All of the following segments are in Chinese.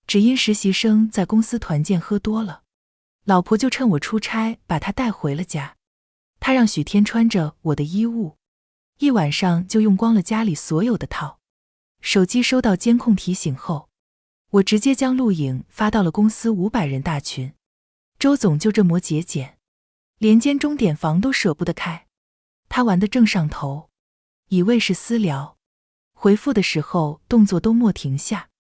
只因实习生在公司团建喝多了，老婆就趁我出差把他带回了家。他让许天穿着我的衣物，一晚上就用光了家里所有的套。手机收到监控提醒后，我直接将录影发到了公司500人大群。周总就这么节俭，连间钟点房都舍不得开。他玩得正上头，以为是私聊，回复的时候动作都莫停下。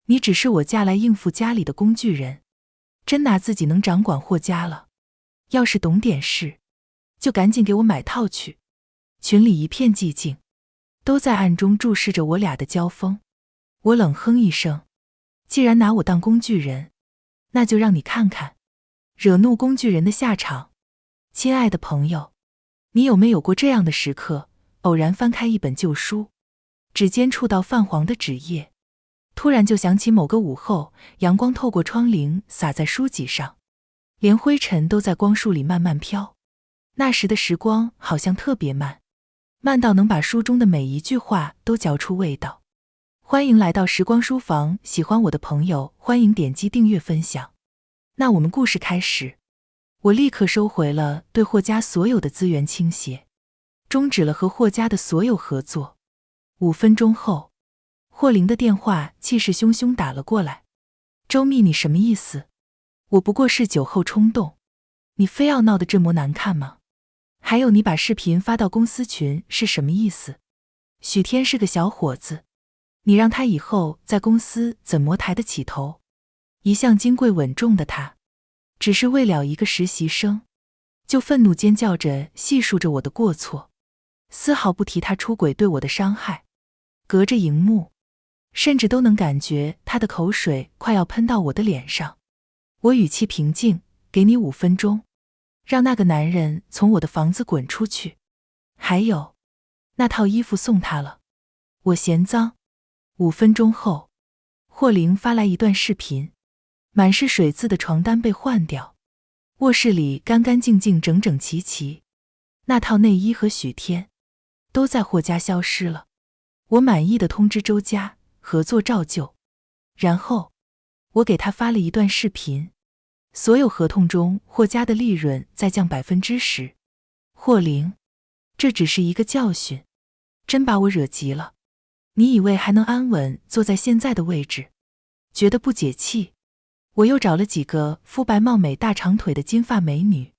你只是我嫁来应付家里的工具人，真拿自己能掌管霍家了。要是懂点事，就赶紧给我买套去。群里一片寂静，都在暗中注视着我俩的交锋。我冷哼一声，既然拿我当工具人，那就让你看看惹怒工具人的下场。亲爱的朋友，你有没有过这样的时刻，偶然翻开一本旧书，指尖触到泛黄的纸页，突然就想起某个午后，阳光透过窗棂洒在书籍上，连灰尘都在光束里慢慢飘。那时的时光好像特别慢，慢到能把书中的每一句话都嚼出味道。欢迎来到时光书房，喜欢我的朋友欢迎点击订阅分享。那我们故事开始。我立刻收回了对霍家所有的资源倾斜，终止了和霍家的所有合作。5分钟后，霍玲的电话气势汹汹打了过来。周密，你什么意思？我不过是酒后冲动，你非要闹得这么难看吗？还有你把视频发到公司群是什么意思？许天是个小伙子，你让他以后在公司怎么抬得起头？一向金贵稳重的他，只是为了一个实习生，就愤怒尖叫着细数着我的过错，丝毫不提他出轨对我的伤害。隔着荧幕，甚至都能感觉他的口水快要喷到我的脸上。我语气平静，给你5分钟，让那个男人从我的房子滚出去。还有，那套衣服送他了，我嫌脏。5分钟后，霍玲发来一段视频，满是水渍的床单被换掉，卧室里干干净净整整齐齐，那套内衣和许天都在霍家消失了。我满意的通知周家合作照旧，然后我给他发了一段视频，所有合同中霍家的利润再降 10%。 霍玲，这只是一个教训，真把我惹急了。你以为还能安稳坐在现在的位置，觉得不解气？我又找了几个肤白貌美大长腿的金发美女，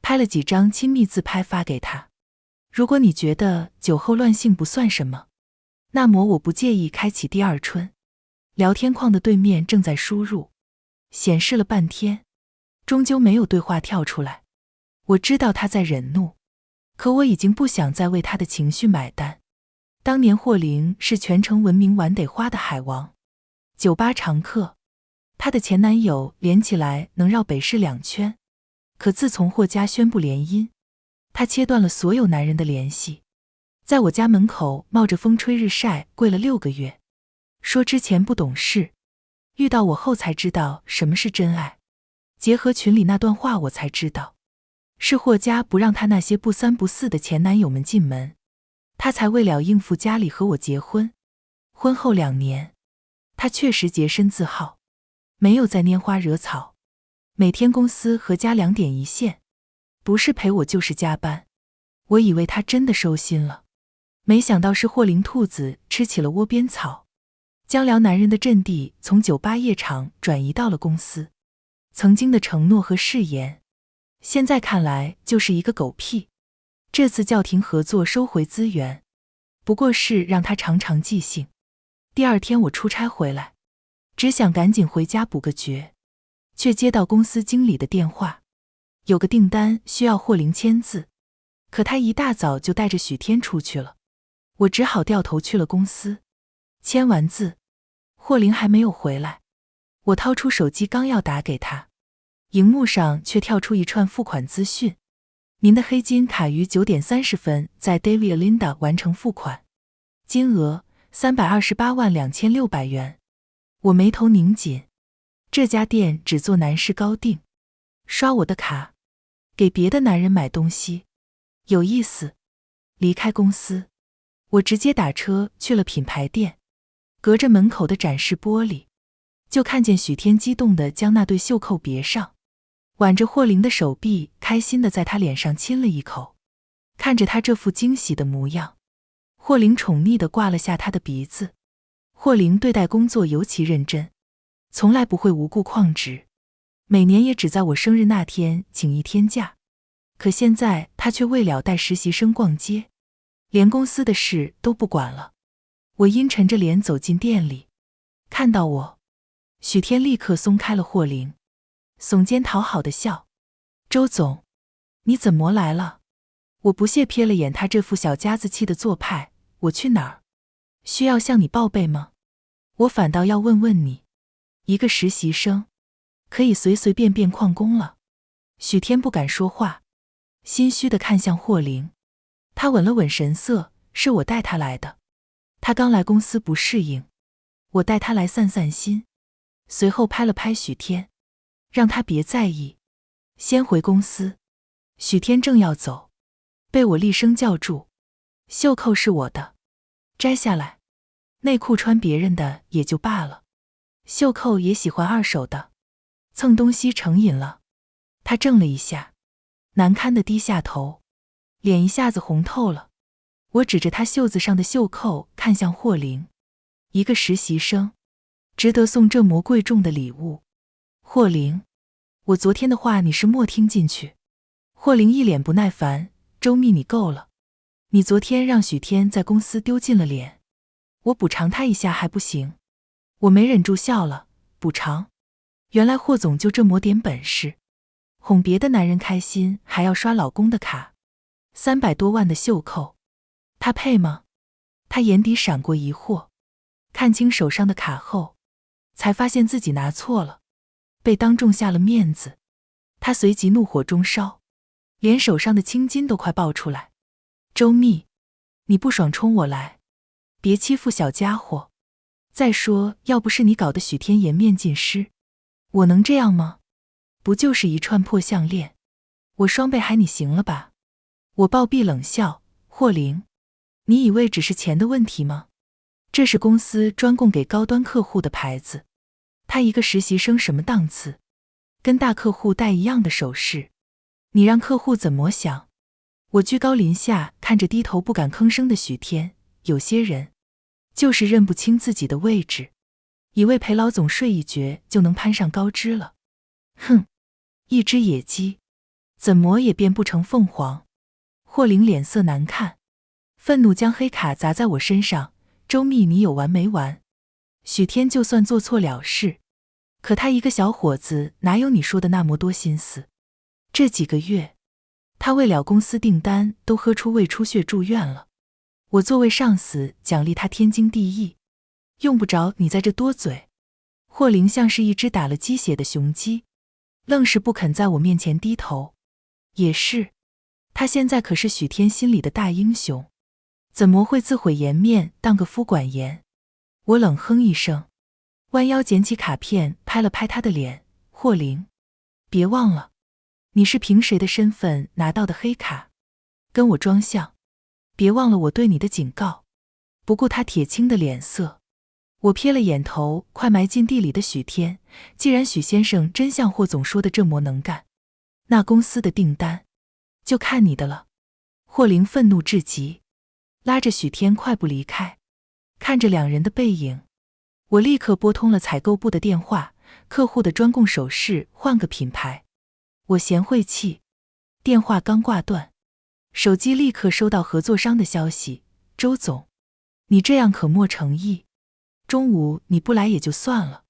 拍了几张亲密自拍发给她。如果你觉得酒后乱性不算什么，那么我不介意开启第二春。聊天框的对面正在输入，显示了半天，终究没有对话跳出来。我知道他在忍怒，可我已经不想再为他的情绪买单。当年霍玲是全城闻名玩得花的海王，酒吧常客，她的前男友连起来能绕北市2圈。可自从霍家宣布联姻，她切断了所有男人的联系，在我家门口冒着风吹日晒跪了6个月，说之前不懂事，遇到我后才知道什么是真爱。结合群里那段话，我才知道是霍家不让她那些不三不四的前男友们进门，她才为了应付家里和我结婚。婚后2年，她确实洁身自好，没有再拈花惹草，每天公司和家2点一线，不是陪我就是加班。我以为她真的收心了，没想到是霍玲兔子吃起了窝边草，将撩男人的阵地从酒吧夜场转移到了公司。曾经的承诺和誓言，现在看来就是一个狗屁。这次叫停合作收回资源，不过是让他长长记性。第2天我出差回来，只想赶紧回家补个觉，却接到公司经理的电话，有个订单需要霍玲签字，可他一大早就带着许天出去了。我只好掉头去了公司。签完字，霍玲还没有回来，我掏出手机刚要打给他，荧幕上却跳出一串付款资讯。您的黑金卡于9点30分在 David Linda 完成付款，金额3282600元。我眉头拧紧，这家店只做男士高定，刷我的卡，给别的男人买东西，有意思。离开公司，我直接打车去了品牌店，隔着门口的展示玻璃，就看见许天激动地将那对袖扣别上，挽着霍灵的手臂，开心地在她脸上亲了一口。看着她这副惊喜的模样，霍灵宠溺地挂了下她的鼻子。霍灵对待工作尤其认真，从来不会无故旷职，每年也只在我生日那天请1天假。可现在她却为了带实习生逛街，连公司的事都不管了。我阴沉着脸走进店里，看到我，许天立刻松开了霍灵，耸肩讨好的笑：“周总，你怎么来了？”我不屑瞥了眼他这副小家子气的做派：“我去哪儿？需要向你报备吗？我反倒要问问你，一个实习生，可以随随便便旷工了？”许天不敢说话，心虚地看向霍灵。他稳了稳神色：“是我带他来的。他刚来公司不适应，我带他来散散心。”随后拍了拍许天，让他别在意，先回公司。许天正要走，被我厉声叫住：“袖扣是我的，摘下来。内裤穿别人的也就罢了，袖扣也喜欢二手的，蹭东西成瘾了。”他怔了一下，难堪地低下头，脸一下子红透了。我指着他袖子上的袖扣看向霍灵：“一个实习生，值得送这么贵重的礼物？”霍灵，我昨天的话你是没听进去。霍灵一脸不耐烦：“周密，你够了！你昨天让许天在公司丢尽了脸，我补偿他一下还不行？”我没忍住笑了：“补偿？原来霍总就这么点本事，哄别的男人开心还要刷老公的卡，300多万的袖扣，他配吗？”他眼底闪过疑惑，看清手上的卡后，才发现自己拿错了，被当众下了面子。他随即怒火中烧，连手上的青筋都快爆出来：“周密，你不爽冲我来，别欺负小家伙。再说，要不是你搞得许天颜面尽失，我能这样吗？不就是一串破项链，我双倍还你行了吧？”我暴毙冷笑：“霍灵，你以为只是钱的问题吗？这是公司专供给高端客户的牌子，他一个实习生什么档次？跟大客户戴一样的首饰，你让客户怎么想？”我居高临下看着低头不敢吭声的许天，有些人就是认不清自己的位置，以为陪老总睡一觉就能攀上高枝了。哼，一只野鸡，怎么也变不成凤凰。霍灵脸色难看，愤怒将黑卡砸在我身上：“周密，你有完没完？许天就算做错了事，可他一个小伙子哪有你说的那么多心思？这几个月，他为了公司订单都喝出胃出血住院了。我作为上司奖励他天经地义，用不着你在这多嘴。”霍灵像是一只打了鸡血的雄鸡，愣是不肯在我面前低头。也是，他现在可是许天心里的大英雄，怎么会自毁颜面当个夫管严？我冷哼一声，弯腰捡起卡片拍了拍他的脸：“霍灵，别忘了，你是凭谁的身份拿到的黑卡？跟我装像，别忘了我对你的警告。”不顾他铁青的脸色，我瞥了眼头快埋进地里的许天，既然许先生真像霍总说的这么能干，那公司的订单就看你的了。霍灵愤怒至极，拉着许天快步离开。看着两人的背影，我立刻拨通了采购部的电话：“客户的专供首饰换个品牌。”我嫌晦气，电话刚挂断，手机立刻收到合作商的消息：“周总，你这样可没诚意。中午你不来也就算了，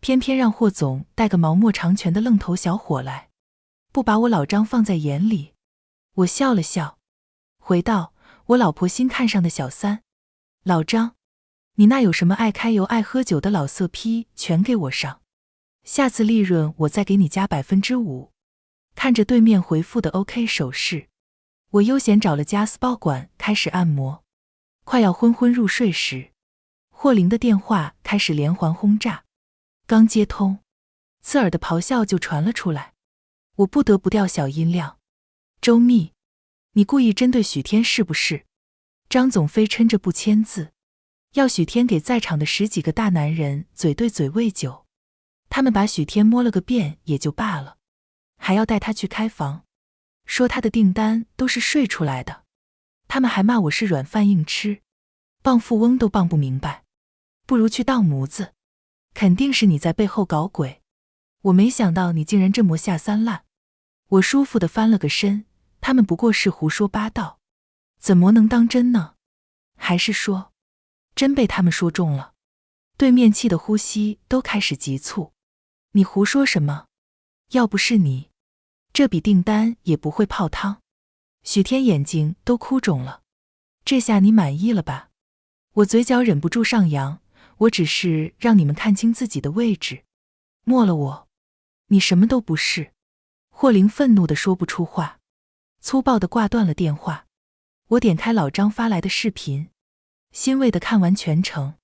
偏偏让霍总带个毛莫长拳的愣头小伙来，不把我老张放在眼里。”我笑了笑，回道：“我老婆新看上的小三，老张，你那有什么爱开油爱喝酒的老色批全给我上，下次利润我再给你加5%。”看着对面回复的 OK 手势，我悠闲找了家 SPA 馆开始按摩。快要昏昏入睡时，霍灵的电话开始连环轰炸，刚接通，刺耳的咆哮就传了出来。我不得不调小音量：“周密，你故意针对许天是不是？张总非抻着不签字，要许天给在场的10几个大男人嘴对嘴喂酒，他们把许天摸了个遍也就罢了，还要带他去开房，说他的订单都是睡出来的。他们还骂我是软饭硬吃，傍富翁都傍不明白，不如去当模子，肯定是你在背后搞鬼。我没想到你竟然这么下三滥。我舒服地翻了个身，他们不过是胡说八道，怎么能当真呢？还是说，真被他们说中了？对面气的呼吸都开始急促。你胡说什么？要不是你，这笔订单也不会泡汤。许天眼睛都哭肿了。这下你满意了吧？我嘴角忍不住上扬，我只是让你们看清自己的位置。没了我，你什么都不是。霍玲愤怒地说不出话，粗暴地挂断了电话。我点开老张发来的视频，欣慰地看完全程，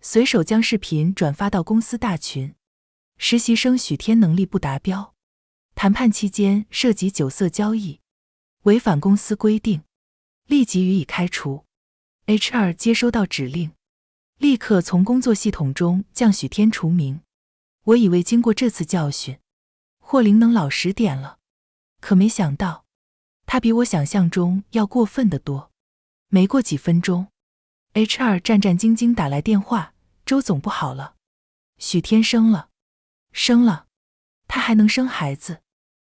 随手将视频转发到公司大群。实习生许天能力不达标，谈判期间涉及酒色交易，违反公司规定，立即予以开除。HR 接收到指令，立刻从工作系统中将许天除名。我以为经过这次教训，霍玲能老实点了，可没想到，他比我想象中要过分得多。没过几分钟 ，HR 战战兢兢打来电话：“周总不好了，许天生了。”生了？他还能生孩子？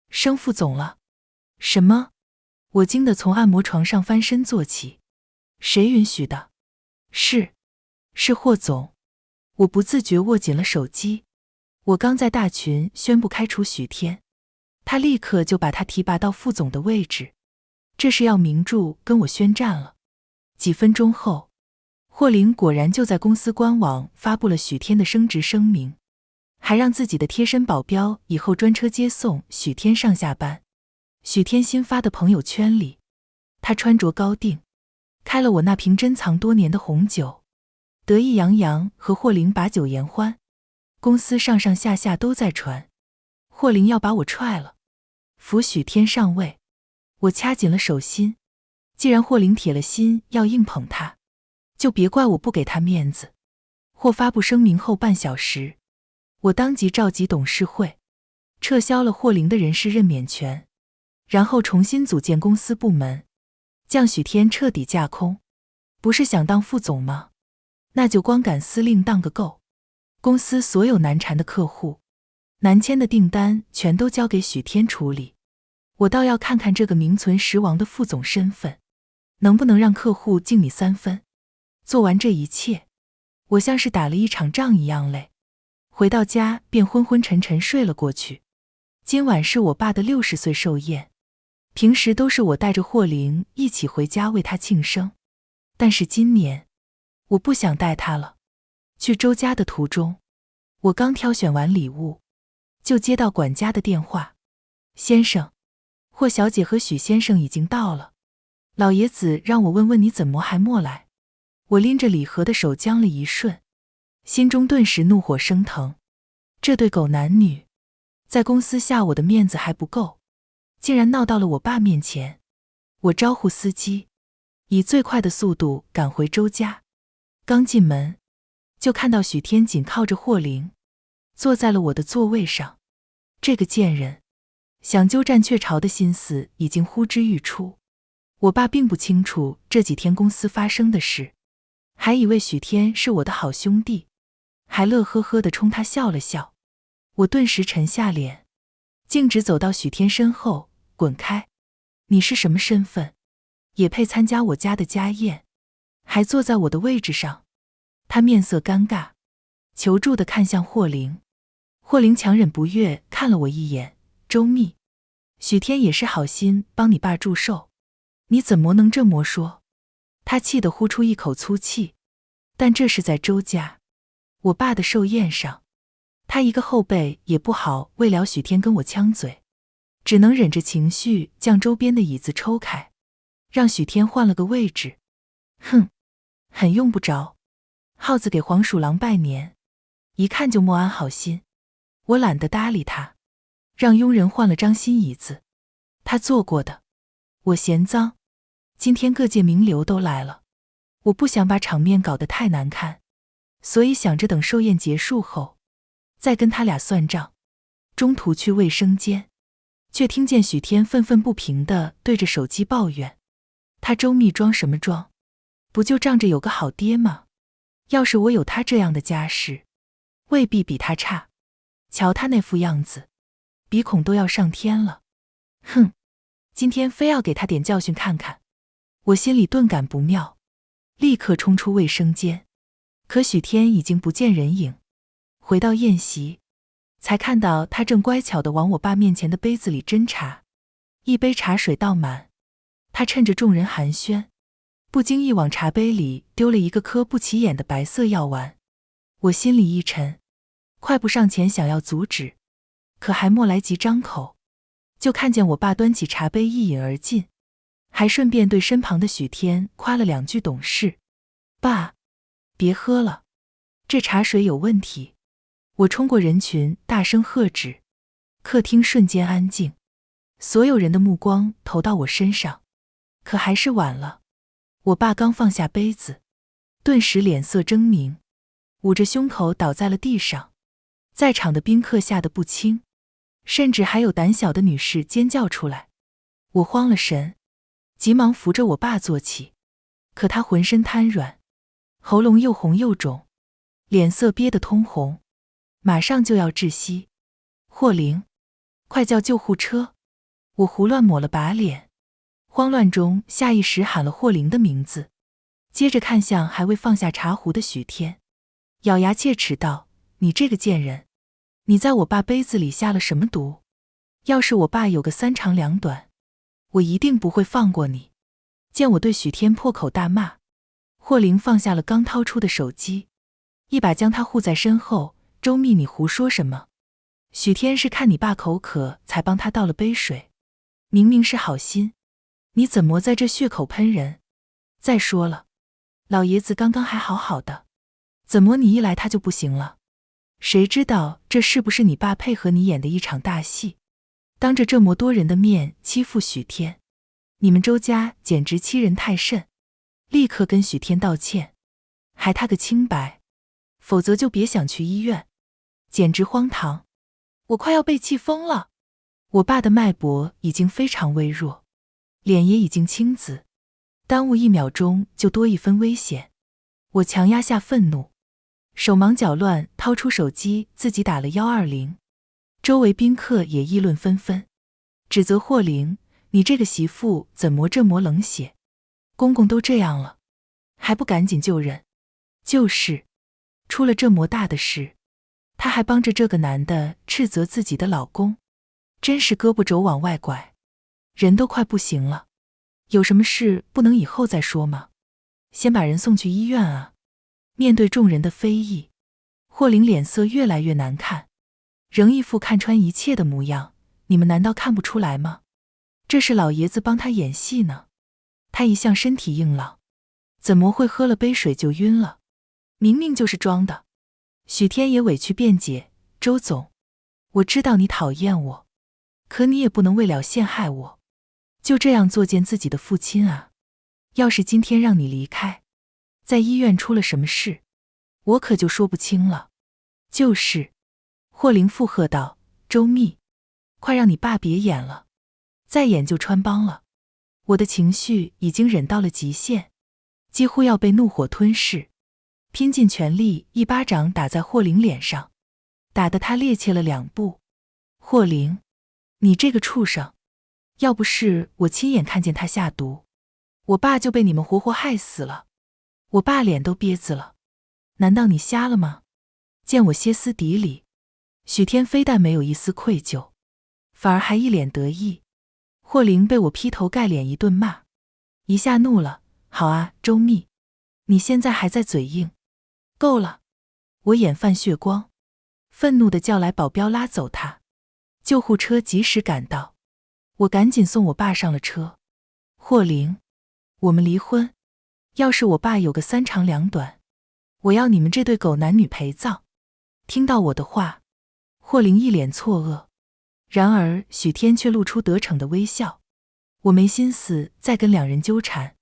生副总了？什么？我惊得从按摩床上翻身坐起。谁允许的？是霍总。我不自觉握紧了手机。我刚在大群宣布开除许天，他立刻就把他提拔到副总的位置，这是要明著跟我宣战了。几分钟后，霍玲果然就在公司官网发布了许天的升职声明，还让自己的贴身保镖以后专车接送许天上下班。许天新发的朋友圈里，他穿着高定，开了我那瓶珍藏多年的红酒，得意洋洋和霍玲把酒言欢。公司上上下下都在传，霍玲要把我踹了，扶许天上位。我掐紧了手心，既然霍玲铁了心要硬捧他，就别怪我不给他面子。或发布声明后半小时，我当即召集董事会，撤销了霍玲的人事任免权，然后重新组建公司部门，将许天彻底架空。不是想当副总吗？那就光杆司令当个够。公司所有难缠的客户、难签的订单全都交给许天处理。我倒要看看这个名存实亡的副总身份，能不能让客户敬你3分。做完这一切，我像是打了一场仗一样累，回到家便昏昏沉沉睡了过去。今晚是我爸的60岁寿宴，平时都是我带着霍玲一起回家为他庆生，但是今年我不想带他了。去周家的途中，我刚挑选完礼物，就接到管家的电话：“先生，霍小姐和许先生已经到了，老爷子让我问问你怎么还没来。”我拎着礼盒的手僵了一瞬，心中顿时怒火升腾。这对狗男女，在公司下我的面子还不够，竟然闹到了我爸面前。我招呼司机，以最快的速度赶回周家。刚进门，就看到许天紧靠着霍玲，坐在了我的座位上。这个贱人，想鸠占鹊巢的心思已经呼之欲出。我爸并不清楚这几天公司发生的事，还以为许天是我的好兄弟，还乐呵呵地冲他笑了笑。我顿时沉下脸，径直走到许天身后：“滚开！你是什么身份？也配参加我家的家宴？还坐在我的位置上？”他面色尴尬，求助地看向霍玲。霍玲强忍不悦看了我一眼：“周密，许天也是好心帮你爸祝寿，你怎么能这么说？”他气得呼出一口粗气。但这是在周家，我爸的寿宴上，他一个后辈也不好为了许天跟我呛嘴，只能忍着情绪将周边的椅子抽开，让许天换了个位置。哼，很用不着。耗子给黄鼠狼拜年，一看就没安好心。我懒得搭理他，让佣人换了张新椅子。他坐过的，我嫌脏。今天各界名流都来了，我不想把场面搞得太难看，所以想着等寿宴结束后，再跟他俩算账。中途去卫生间，却听见许天愤愤不平地对着手机抱怨：他周密装什么装？不就仗着有个好爹吗？要是我有他这样的家世，未必比他差。瞧他那副样子，鼻孔都要上天了。哼，今天非要给他点教训看看。我心里顿感不妙，立刻冲出卫生间。可许天已经不见人影。回到宴席，才看到他正乖巧地往我爸面前的杯子里斟茶，一杯茶水倒满。他趁着众人寒暄，不经意往茶杯里丢了一个颗不起眼的白色药丸。我心里一沉，快步上前想要阻止，可还莫来及张口，就看见我爸端起茶杯一饮而尽，还顺便对身旁的许天夸了两句懂事。爸，别喝了，这茶水有问题。我冲过人群，大声喝止。客厅瞬间安静，所有人的目光投到我身上，可还是晚了。我爸刚放下杯子，顿时脸色狰狞，捂着胸口倒在了地上。在场的宾客吓得不轻，甚至还有胆小的女士尖叫出来。我慌了神，急忙扶着我爸坐起，可他浑身瘫软，喉咙又红又肿，脸色憋得通红，马上就要窒息。霍灵，快叫救护车！我胡乱抹了把脸，慌乱中下意识喊了霍灵的名字，接着看向还未放下茶壶的许天，咬牙切齿道：你这个贱人，你在我爸杯子里下了什么毒？要是我爸有个三长两短，我一定不会放过你。见我对许天破口大骂，霍灵放下了刚掏出的手机，一把将他护在身后。周密，你胡说什么？许天是看你爸口渴才帮他倒了杯水，明明是好心，你怎么在这血口喷人？再说了，老爷子刚刚还好好的，怎么你一来他就不行了？谁知道这是不是你爸配合你演的一场大戏？当着这么多人的面欺负许天，你们周家简直欺人太甚！立刻跟许天道歉，还他个清白，否则就别想去医院。简直荒唐！我快要被气疯了。我爸的脉搏已经非常微弱，脸也已经青紫，耽误1秒钟就多一分危险。我强压下愤怒，手忙脚乱掏出手机自己打了120。周围宾客也议论纷纷，指责霍灵，你这个媳妇怎么这么冷血？公公都这样了，还不赶紧救人？就是，出了这么大的事，她还帮着这个男的斥责自己的老公，真是胳膊肘往外拐，人都快不行了。有什么事不能以后再说吗？先把人送去医院啊！面对众人的非议，霍灵脸色越来越难看，仍一副看穿一切的模样。你们难道看不出来吗？这是老爷子帮他演戏呢。他一向身体硬朗，怎么会喝了杯水就晕了？明明就是装的。许天也委屈辩解，周总，我知道你讨厌我，可你也不能为了陷害我，就这样作践自己的父亲啊。要是今天让你离开，在医院出了什么事，我可就说不清了。就是，霍灵附和道，周密，快让你爸别演了，再演就穿帮了。我的情绪已经忍到了极限，几乎要被怒火吞噬，拼尽全力一巴掌打在霍灵脸上，打得他趔趄了2步。霍灵，你这个畜生，要不是我亲眼看见他下毒，我爸就被你们活活害死了。我爸脸都憋紫了，难道你瞎了吗？见我歇斯底里，许天非但没有一丝愧疚，反而还一脸得意。霍灵被我劈头盖脸一顿骂，一下怒了，好啊，周密，你现在还在嘴硬，够了！我眼泛血光，愤怒地叫来保镖拉走他。救护车及时赶到，我赶紧送我爸上了车。霍灵，我们离婚，要是我爸有个3长2短，我要你们这对狗男女陪葬。听到我的话，霍灵一脸错愕，然而许天却露出得逞的微笑。我没心思再跟2人纠缠，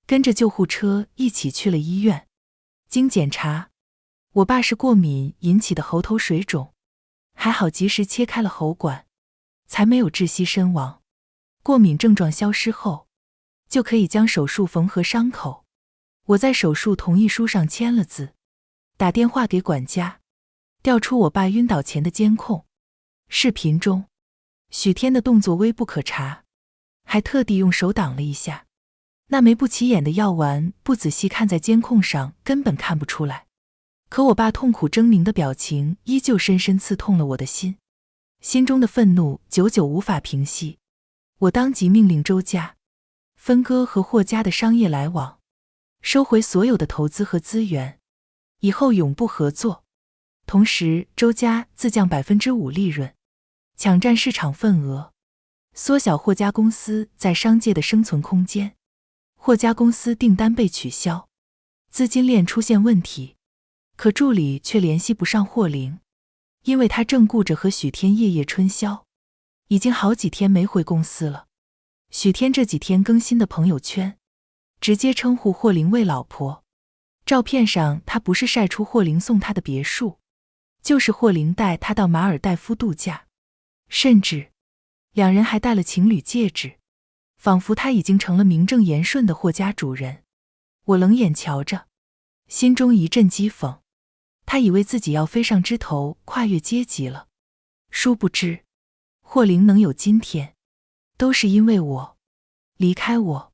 跟着救护车一起去了医院。经检查，我爸是过敏引起的喉头水肿，还好及时切开了喉管，才没有窒息身亡。过敏症状消失后，就可以将手术缝合伤口。我在手术同意书上签了字，打电话给管家，调出我爸晕倒前的监控。视频中，许天的动作微不可察，还特地用手挡了一下。那枚不起眼的药丸，不仔细看在监控上根本看不出来。可我爸痛苦狰狞的表情依旧深深刺痛了我的心，心中的愤怒久久无法平息。我当即命令周家分割和霍家的商业来往，收回所有的投资和资源，以后永不合作。同时，周家自降5%利润，抢占市场份额，缩小霍家公司在商界的生存空间。霍家公司订单被取消，资金链出现问题，可助理却联系不上霍玲，因为他正顾着和许天夜夜春宵，已经好几天没回公司了。许天这几天更新的朋友圈，直接称呼霍玲为老婆。照片上他不是晒出霍玲送他的别墅，就是霍玲带他到马尔代夫度假，甚至两人还戴了情侣戒指，仿佛他已经成了名正言顺的霍家主人。我冷眼瞧着，心中一阵讥讽。他以为自己要飞上枝头，跨越阶级了，殊不知霍玲能有今天，都是因为我。离开我，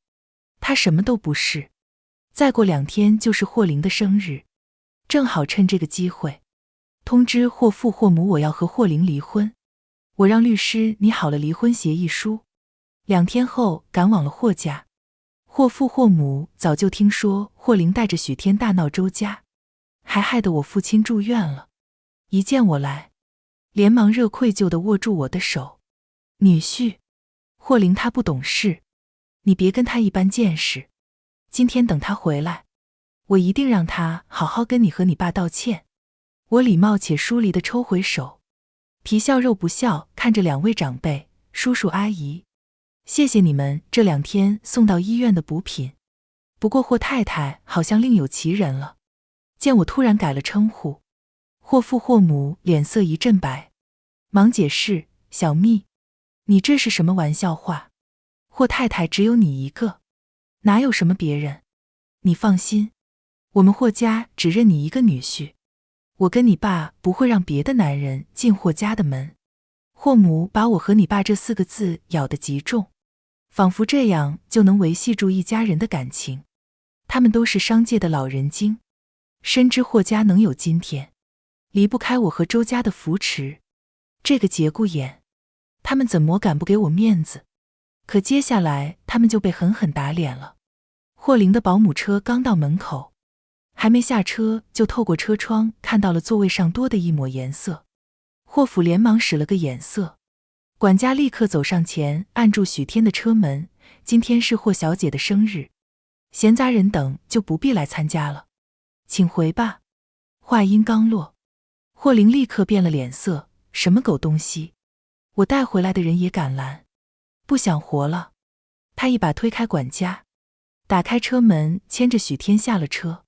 他什么都不是。再过2天就是霍玲的生日，正好趁这个机会通知霍父霍母我要和霍玲离婚。我让律师拟好了离婚协议书，2天后赶往了霍家。霍父霍母早就听说霍玲带着许天大闹周家，还害得我父亲住院了。一见我来，连忙热愧疚地握住我的手。女婿，霍玲她不懂事，你别跟她一般见识。今天等她回来，我一定让她好好跟你和你爸道歉。我礼貌且疏离地抽回手，皮笑肉不笑看着2位长辈，叔叔阿姨，谢谢你们这2天送到医院的补品。不过霍太太好像另有其人了。见我突然改了称呼，霍父霍母脸色一阵白，忙解释，小蜜，你这是什么玩笑话？霍太太只有你一个，哪有什么别人？你放心，我们霍家只认你一个女婿，我跟你爸不会让别的男人进霍家的门。霍母把我和你爸这4个字咬得极重，仿佛这样就能维系住一家人的感情。他们都是商界的老人精，深知霍家能有今天，离不开我和周家的扶持。这个节骨眼，他们怎么敢不给我面子？可接下来他们就被狠狠打脸了。霍玲的保姆车刚到门口，还没下车就透过车窗看到了座位上多的一抹颜色。霍府连忙使了个眼色，管家立刻走上前按住许天的车门，今天是霍小姐的生日，闲杂人等就不必来参加了，请回吧。话音刚落，霍玲立刻变了脸色，什么狗东西，我带回来的人也敢拦，不想活了。他一把推开管家，打开车门，牵着许天下了车。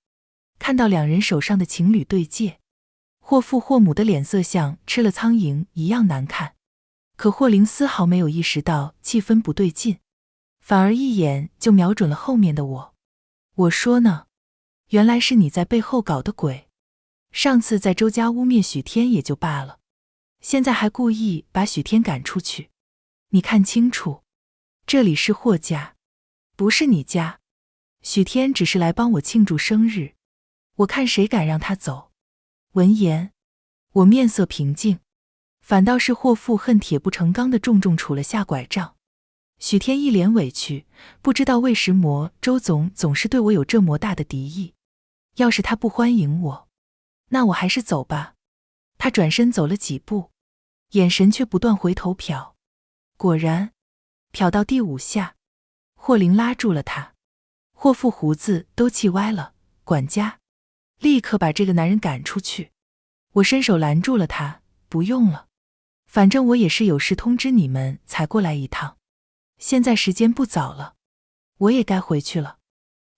看到2人手上的情侣对戒，霍父霍母的脸色像吃了苍蝇一样难看。可霍玲丝毫没有意识到气氛不对劲，反而一眼就瞄准了后面的我。我说呢，原来是你在背后搞的鬼。上次在周家污蔑许天也就罢了，现在还故意把许天赶出去。你看清楚，这里是霍家，不是你家。许天只是来帮我庆祝生日，我看谁敢让他走。闻言，我面色平静，反倒是霍父恨铁不成钢的重重杵了下拐杖。许天一脸委屈，不知道为什么周总总是对我有这么大的敌意。要是他不欢迎我，那我还是走吧。他转身走了几步，眼神却不断回头瞟。果然，瞟到第5下，霍玲拉住了他。霍父胡子都气歪了，管家，立刻把这个男人赶出去。我伸手拦住了他，不用了，反正我也是有事通知你们才过来一趟。现在时间不早了，我也该回去了。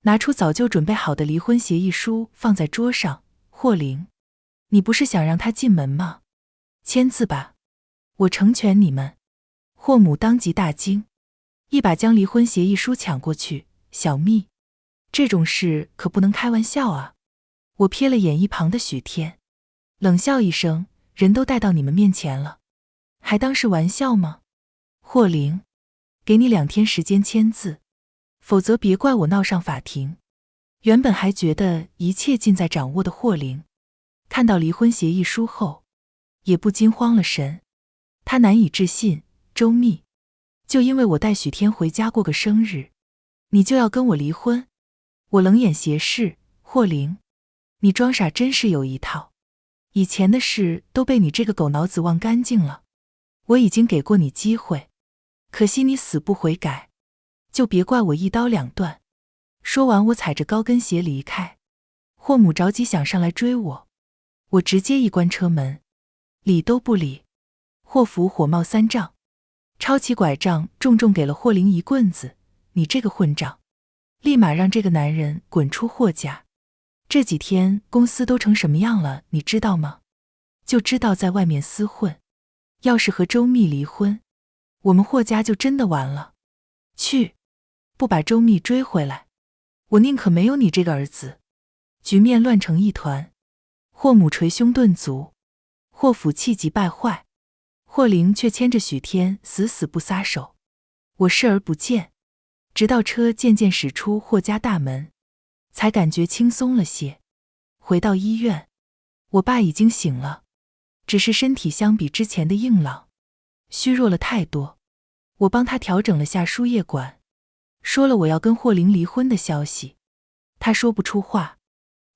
拿出早就准备好的离婚协议书放在桌上。霍玲，你不是想让他进门吗？签字吧，我成全你们。霍母当即大惊，一把将离婚协议书抢过去。小蜜，这种事可不能开玩笑啊！我瞥了眼一旁的许天，冷笑一声，人都带到你们面前了，还当是玩笑吗？霍灵，给你2天时间签字，否则别怪我闹上法庭。原本还觉得一切尽在掌握的霍灵，看到离婚协议书后，也不禁慌了神。他难以置信，周密，就因为我带许天回家过个生日，你就要跟我离婚？我冷眼斜视，霍灵，你装傻真是有一套。以前的事都被你这个狗脑子忘干净了，我已经给过你机会，可惜你死不悔改，就别怪我一刀两断。说完，我踩着高跟鞋离开。霍母着急想上来追我，我直接一关车门，理都不理。霍福火冒三丈，抄起拐杖重重给了霍灵一棍子。你这个混账，立马让这个男人滚出霍家。这几天公司都成什么样了，你知道吗？就知道在外面厮混。要是和周密离婚，我们霍家就真的完了。去，不把周密追回来，我宁可没有你这个儿子。局面乱成一团，霍母捶胸顿足，霍府气急败坏，霍灵却牵着许天死死不撒手。我视而不见，直到车渐渐驶出霍家大门，才感觉轻松了些。回到医院，我爸已经醒了，只是身体相比之前的硬朗，虚弱了太多。我帮他调整了下输液管，说了我要跟霍灵离婚的消息。他说不出话，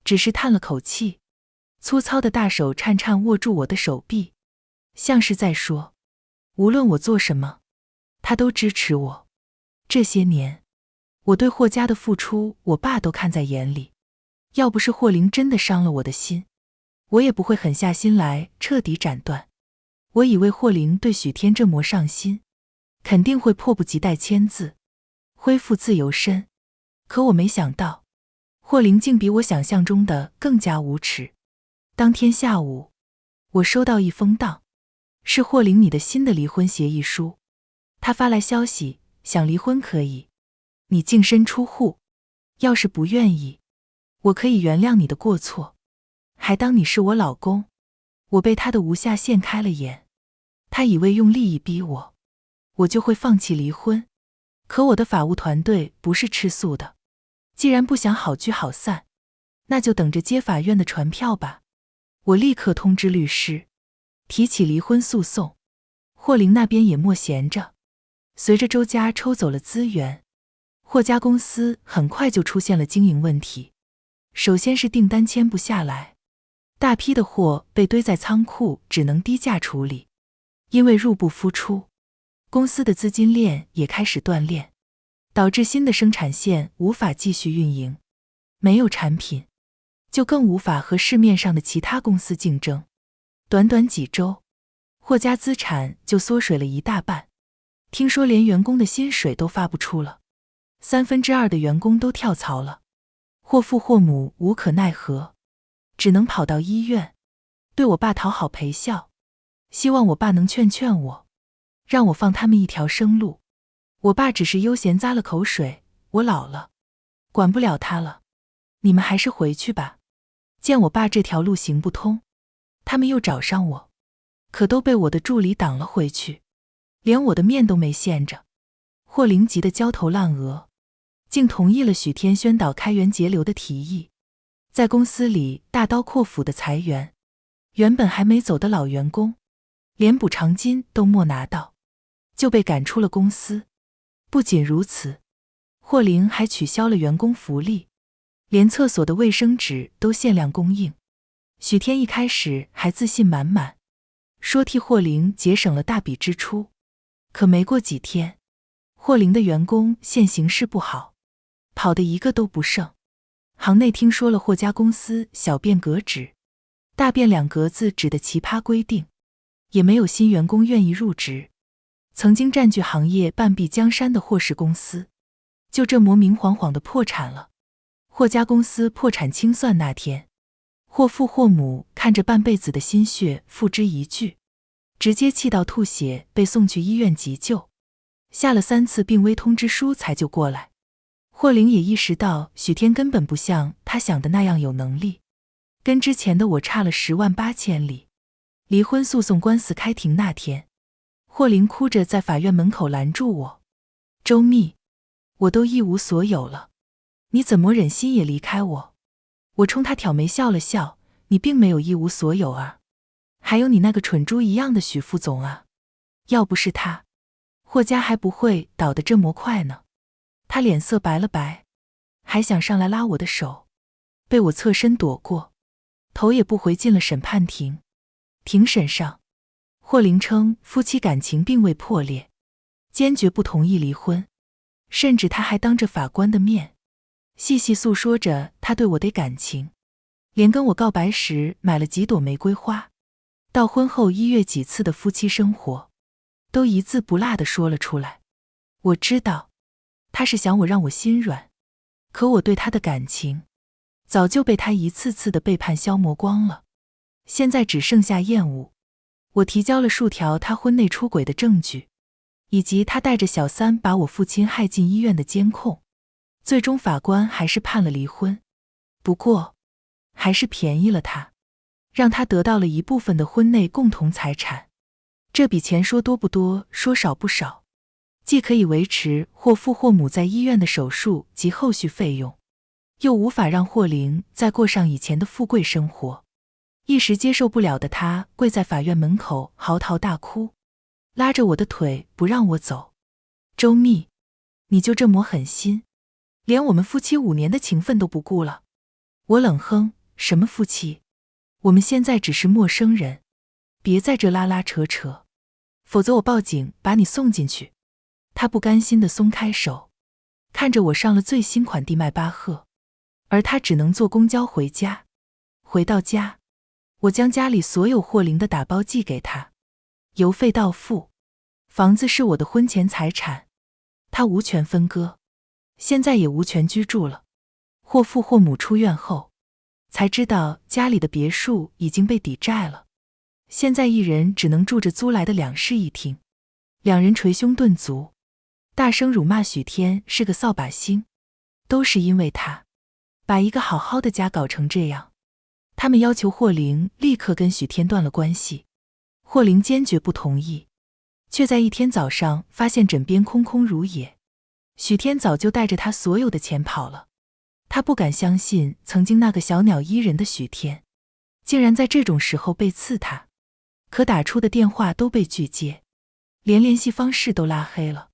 只是叹了口气，粗糙的大手颤颤握住我的手臂，像是在说，无论我做什么，他都支持我。这些年，我对霍家的付出，我爸都看在眼里。要不是霍灵真的伤了我的心，我也不会狠下心来彻底斩断。我以为霍灵对许天这么上心，肯定会迫不及待签字，恢复自由身。可我没想到，霍灵竟比我想象中的更加无耻。当天下午，我收到一封档，是霍灵你的新的离婚协议书。他发来消息，想离婚可以，你净身出户，要是不愿意，我可以原谅你的过错，还当你是我老公。我被他的无下限开了眼，他以为用利益逼我，我就会放弃离婚。可我的法务团队不是吃素的，既然不想好聚好散，那就等着接法院的传票吧。我立刻通知律师，提起离婚诉讼。霍灵那边也莫闲着，随着周家抽走了资源，霍家公司很快就出现了经营问题。首先是订单签不下来，大批的货被堆在仓库，只能低价处理。因为入不敷出，公司的资金链也开始断裂，导致新的生产线无法继续运营。没有产品，就更无法和市面上的其他公司竞争。短短几周，霍家资产就缩水了一大半。听说连员工的薪水都发不出了，2/3的员工都跳槽了。霍父霍母无可奈何，只能跑到医院，对我爸讨好陪笑，希望我爸能劝劝我，让我放他们一条生路。我爸只是悠闲咂了口水，我老了，管不了他了，你们还是回去吧。见我爸这条路行不通，他们又找上我，可都被我的助理挡了回去，连我的面都没见着。霍灵急得焦头烂额，竟同意了许天宣导开源节流的提议，在公司里大刀阔斧的裁员。原本还没走的老员工，连补偿金都没拿到，就被赶出了公司。不仅如此，霍灵还取消了员工福利，连厕所的卫生纸都限量供应。许天一开始还自信满满，说替霍灵节省了大笔支出，可没过几天，霍灵的员工现形势不好，跑的一个都不剩。行内听说了霍家公司小便革职，大便2格子纸的奇葩规定，也没有新员工愿意入职。曾经占据行业半壁江山的霍氏公司，就这么明晃晃的破产了。霍家公司破产清算那天，霍父霍母看着半辈子的心血付之一炬，直接气到吐血，被送去医院急救，下了3次病危通知书才救过来。霍玲也意识到许天根本不像他想的那样有能力，跟之前的我差了10万8千里。离婚诉讼官司开庭那天，霍玲哭着在法院门口拦住我：“周密，我都一无所有了，你怎么忍心也离开我？”我冲他挑眉笑了笑：“你并没有一无所有啊，还有你那个蠢猪一样的许副总啊，要不是他，霍家还不会倒得这么快呢。”他脸色白了白，还想上来拉我的手，被我侧身躲过，头也不回进了审判庭。庭审上，霍玲称夫妻感情并未破裂，坚决不同意离婚，甚至他还当着法官的面细细诉说着他对我的感情，连跟我告白时买了几朵玫瑰花，到婚后1月几次的夫妻生活，都一字不落地说了出来。我知道他是想我让我心软，可我对他的感情早就被他一次次的背叛消磨光了，现在只剩下厌恶。我提交了数条他婚内出轨的证据，以及他带着小三把我父亲害进医院的监控。最终法官还是判了离婚，不过还是便宜了他，让他得到了一部分的婚内共同财产。这笔钱说多不多，说少不少，既可以维持或父或母在医院的手术及后续费用，又无法让霍玲再过上以前的富贵生活。一时接受不了的他跪在法院门口嚎啕大哭，拉着我的腿不让我走。周密，你就这么狠心，连我们夫妻5年的情分都不顾了？我冷哼，什么夫妻？我们现在只是陌生人，别在这拉拉扯扯，否则我报警把你送进去。他不甘心地松开手，看着我上了最新款地迈巴赫，而他只能坐公交回家。回到家，我将家里所有霍玲的打包寄给他，邮费到付。房子是我的婚前财产，他无权分割，现在也无权居住了。霍父霍母出院后，才知道家里的别墅已经被抵债了，现在一人只能住着租来的2室1厅。2人捶胸顿足，大声辱骂许天是个扫把星，都是因为他把一个好好的家搞成这样。他们要求霍玲立刻跟许天断了关系，霍玲坚决不同意，却在一天早上发现枕边空空如也，许天早就带着他所有的钱跑了。他不敢相信曾经那个小鸟依人的许天，竟然在这种时候背刺他，可打出的电话都被拒接，连联系方式都拉黑了。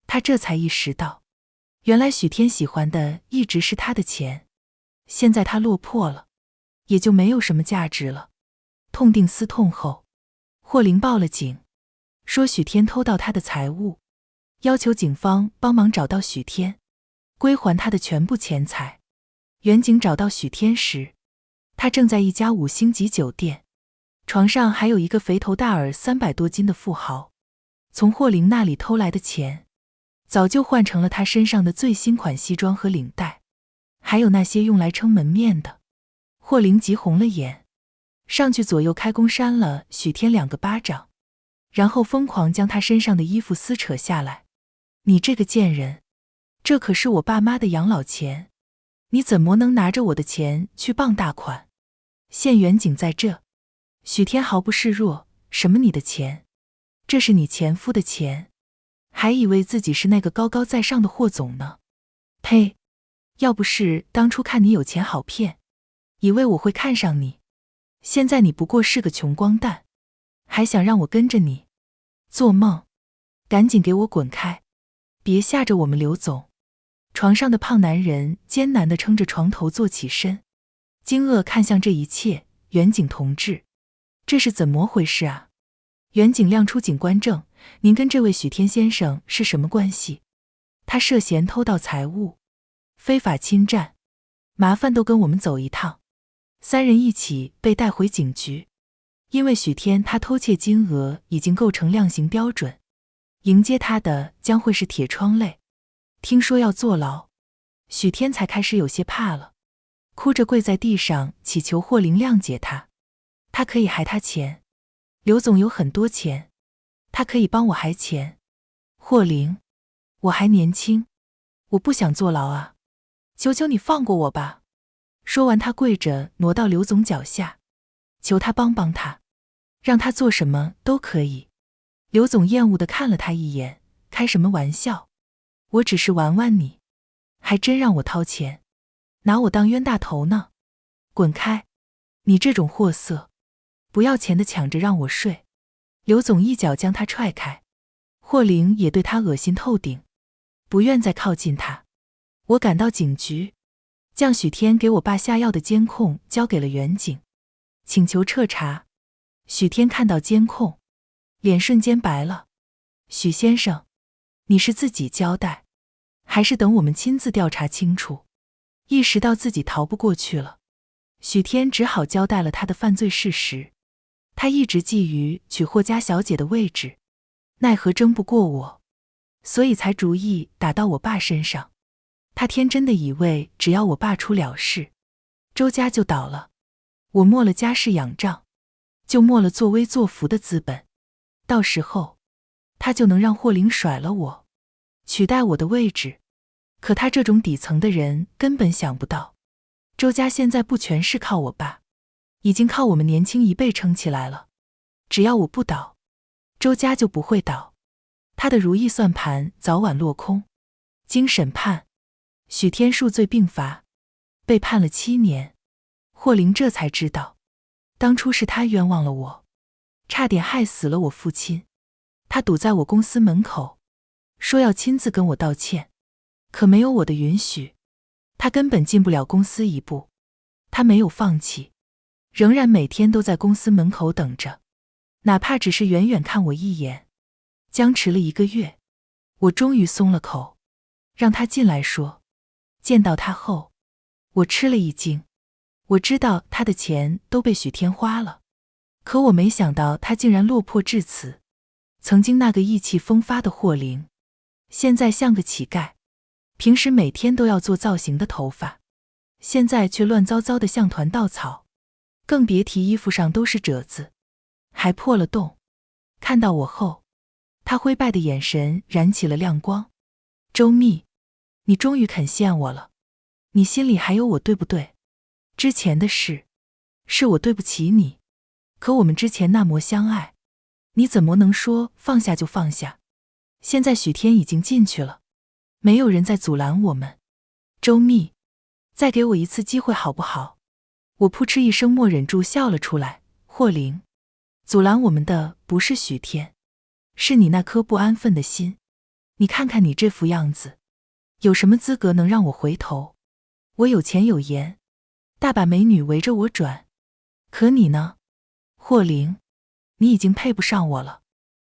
他这才意识到，原来许天喜欢的一直是他的钱，现在他落魄了，也就没有什么价值了。痛定思痛后，霍玲报了警，说许天偷盗他的财物，要求警方帮忙找到许天，归还他的全部钱财。远警找到许天时，他正在一家5星级酒店，床上还有一个肥头大耳300多斤的富豪。从霍玲那里偷来的钱，早就换成了他身上的最新款西装和领带，还有那些用来撑门面的。霍玲急红了眼，上去左右开弓扇了许天2个巴掌，然后疯狂将他身上的衣服撕扯下来。你这个贱人，这可是我爸妈的养老钱，你怎么能拿着我的钱去傍大款？县远警在这。许天毫不示弱，什么你的钱？这是你前夫的钱，还以为自己是那个高高在上的霍总呢。呸！要不是当初看你有钱好骗，以为我会看上你，现在你不过是个穷光蛋，还想让我跟着你？做梦！赶紧给我滚开，别吓着我们刘总。床上的胖男人艰难地撑着床头坐起身，惊愕看向这一切。远警同志，这是怎么回事啊？远警亮出警官证，您跟这位许天先生是什么关系？他涉嫌偷盗财物，非法侵占，麻烦都跟我们走一趟。3人一起被带回警局，因为许天他偷窃金额已经构成量刑标准，迎接他的将会是铁窗泪。听说要坐牢，许天才开始有些怕了，哭着跪在地上祈求霍玲谅解他，他可以还他钱。刘总有很多钱，他可以帮我还钱。霍玲，我还年轻，我不想坐牢啊，求求你放过我吧。说完，他跪着挪到刘总脚下，求他帮帮他，让他做什么都可以。刘总厌恶地看了他一眼，开什么玩笑？我只是玩玩你，还真让我掏钱，拿我当冤大头呢。滚开！你这种货色，不要钱的抢着让我睡。刘总一脚将他踹开，霍玲也对他恶心透顶，不愿再靠近他。我赶到警局，将许天给我爸下药的监控交给了员警，请求彻查。许天看到监控，脸瞬间白了。许先生，你是自己交代，还是等我们亲自调查清楚？意识到自己逃不过去了，许天只好交代了他的犯罪事实。他一直觊觎娶霍家小姐的位置，奈何争不过我，所以才主意打到我爸身上。他天真的以为只要我爸出了事，周家就倒了。我没了家世仰仗，就没了作威作福的资本，到时候他就能让霍玲甩了我，取代我的位置。可他这种底层的人根本想不到，周家现在不全是靠我爸，已经靠我们年轻一辈撑起来了。只要我不倒，周家就不会倒。他的如意算盘早晚落空。经审判，许天数罪并罚，被判了7年。霍玲这才知道，当初是他冤枉了我，差点害死了我父亲。他堵在我公司门口，说要亲自跟我道歉，可没有我的允许，他根本进不了公司一步。他没有放弃，仍然每天都在公司门口等着，哪怕只是远远看我一眼。僵持了1个月，我终于松了口，让他进来说。见到他后，我吃了一惊。我知道他的钱都被许天花了，可我没想到他竟然落魄至此。曾经那个意气风发的霍玲，现在像个乞丐，平时每天都要做造型的头发，现在却乱糟糟的像团稻草，更别提衣服上都是褶子，还破了洞。看到我后，他灰败的眼神燃起了亮光。周密，你终于肯陷我了，你心里还有我对不对？之前的事，是我对不起你，可我们之前那么相爱，你怎么能说放下就放下？现在许天已经进去了，没有人再阻拦我们。周密，再给我一次机会好不好？我扑哧一声默忍住笑了出来。霍玲，阻拦我们的不是许天，是你那颗不安分的心。你看看你这副样子，有什么资格能让我回头？我有钱有颜，大把美女围着我转，可你呢？霍玲，你已经配不上我了。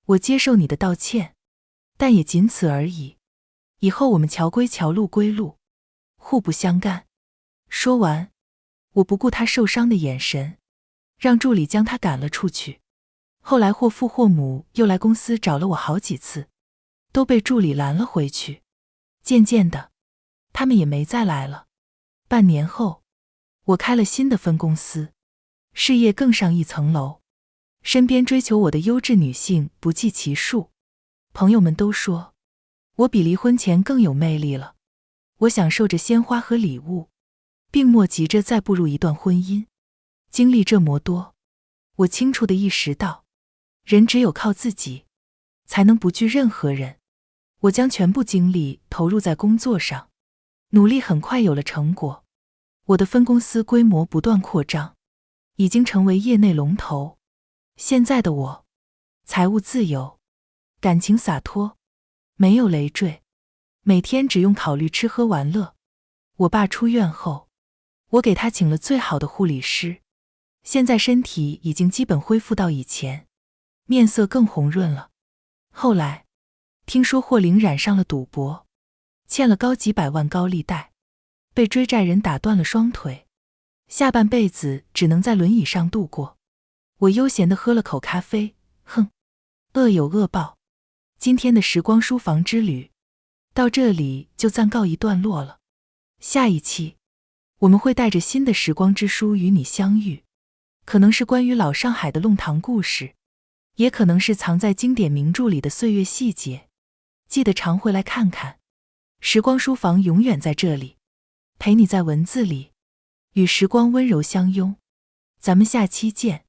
我接受你的道歉，但也仅此而已。以后我们桥归桥，路归路，互不相干。说完，我不顾他受伤的眼神，让助理将他赶了出去。后来霍父霍母又来公司找了我好几次，都被助理拦了回去。渐渐的，他们也没再来了。半年后，我开了新的分公司，事业更上一层楼，身边追求我的优质女性不计其数。朋友们都说，我比离婚前更有魅力了。我享受着鲜花和礼物，并莫急着再步入一段婚姻。经历这么多，我清楚地意识到，人只有靠自己，才能不惧任何人。我将全部精力投入在工作上，努力很快有了成果。我的分公司规模不断扩张，已经成为业内龙头。现在的我，财务自由，感情洒脱，没有累赘，每天只用考虑吃喝玩乐。我爸出院后，我给他请了最好的护理师，现在身体已经基本恢复到以前，面色更红润了。后来听说霍玲染上了赌博，欠了高几百万高利贷，被追债人打断了双腿，下半辈子只能在轮椅上度过。我悠闲地喝了口咖啡，恶有恶报。今天的时光书房之旅到这里就暂告一段落了。下一期我们会带着新的时光之书与你相遇，可能是关于老上海的弄堂故事，也可能是藏在经典名著里的岁月细节。记得常回来看看。时光书房永远在这里，陪你在文字里与时光温柔相拥。咱们下期见。